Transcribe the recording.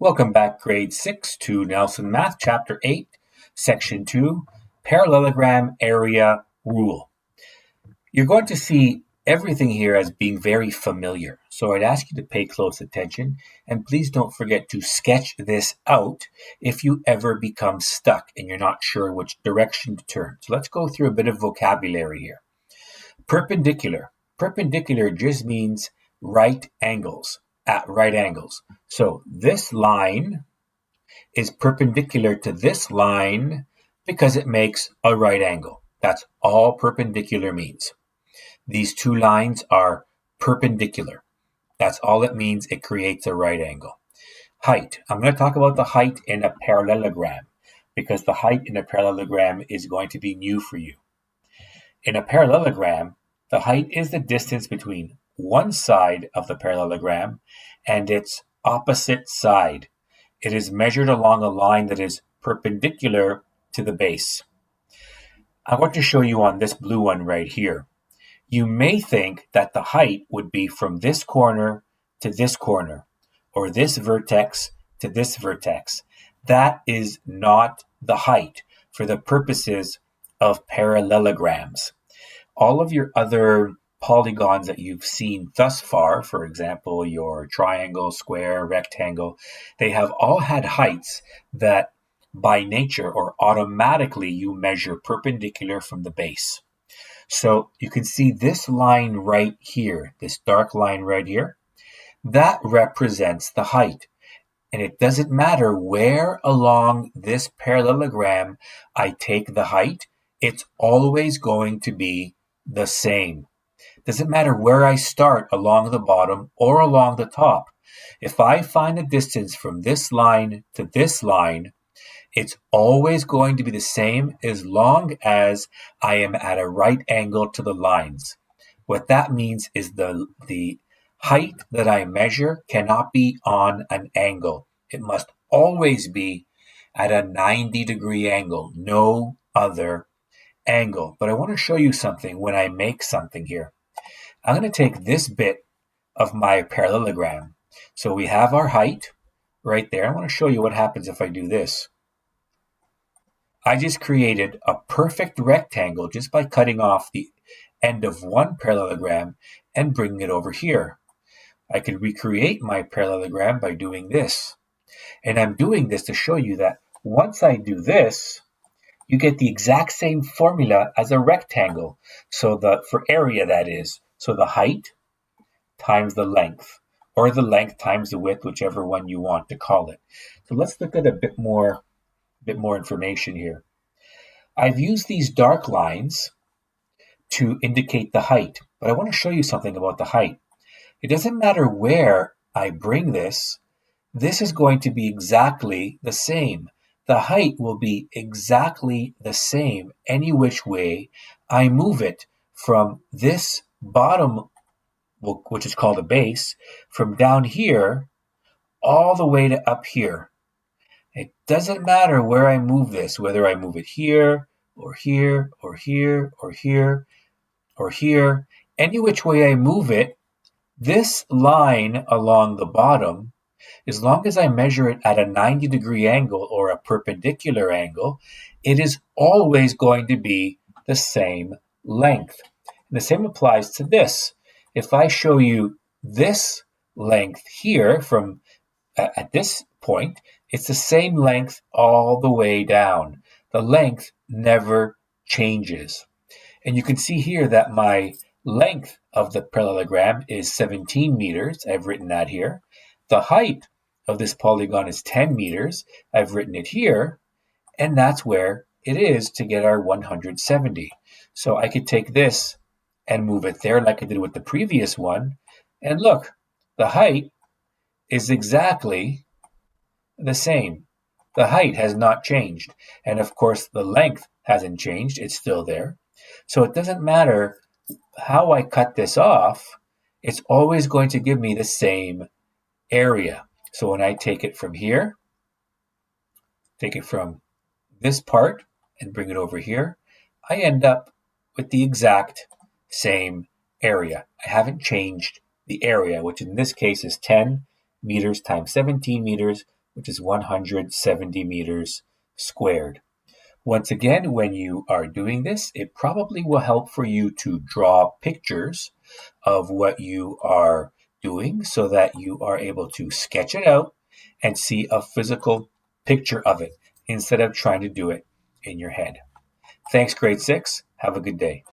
Welcome back, grade 6, to Nelson Math, chapter 8, section 2, parallelogram area rule. You're going to see everything here as being very familiar, so I'd ask you to pay close attention, and please don't forget to sketch this out if you ever become stuck and you're not sure which direction to turn. So let's go through a bit of vocabulary here. Perpendicular. Perpendicular just means right angles, at right angles. So this line is perpendicular to this line because it makes a right angle. That's all perpendicular means. These two lines are perpendicular. That's all it means. It creates a right angle. Height. I'm going to talk about the height in a parallelogram because the height in a parallelogram is going to be new for you. In a parallelogram, the height is the distance between one side of the parallelogram and its opposite side. It is measured along a line that is perpendicular to the base. I want to show you on this blue one right here. You may think that the height would be from this corner to this corner, or this vertex to this vertex. That is not the height for the purposes of parallelograms. All of your other polygons that you've seen thus far, for example, your triangle, square, rectangle, they have all had heights that by nature or automatically you measure perpendicular from the base. So you can see this line right here, this dark line right here, that represents the height. And it doesn't matter where along this parallelogram I take the height, it's always going to be the same. Doesn't matter where I start along the bottom or along the top. If I find the distance from this line to this line, it's always going to be the same as long as I am at a right angle to the lines. What that means is the height that I measure cannot be on an angle. It must always be at a 90-degree angle, no other angle. But I want to show you something when I make something here. I'm going to take this bit of my parallelogram. So we have our height right there. I want to show you what happens if I do this. I just created a perfect rectangle just by cutting off the end of one parallelogram and bringing it over here. I could recreate my parallelogram by doing this. And I'm doing this to show you that once I do this, you get the exact same formula as a rectangle. So for area, that is. So the height times the length, or the length times the width, whichever one you want to call it. So let's look at a bit more information here. I've used these dark lines to indicate the height, but I want to show you something about the height. It doesn't matter where I bring this is going to be exactly the same. The height will be exactly the same any which way I move it from this bottom, which is called a base, from down here all the way to up here. It doesn't matter where I move this, whether I move it here or here or here or here or here. Any which way I move it, this line along the bottom, as long as I measure it at a 90-degree angle or a perpendicular angle, it is always going to be the same length. And the same applies to this. If I show you this length here from at this point, it's the same length all the way down. The length never changes. And you can see here that my length of the parallelogram is 17 meters. I've written that here. The height of this polygon is 10 meters. I've written it here. And that's where it is to get our 170. So I could take this and move it there like I did with the previous one. And look, the height is exactly the same. The height has not changed. And of course, the length hasn't changed. It's still there. So it doesn't matter how I cut this off. It's always going to give me the same area. So when I take it from here, take it from this part and bring it over here, I end up with the exact same area. I haven't changed the area, which in this case is 10 meters times 17 meters which is 170 meters squared. Once again, when you are doing this, it probably will help for you to draw pictures of what you are doing so that you are able to sketch it out and see a physical picture of it instead of trying to do it in your head. Thanks, grade 6. Have a good day.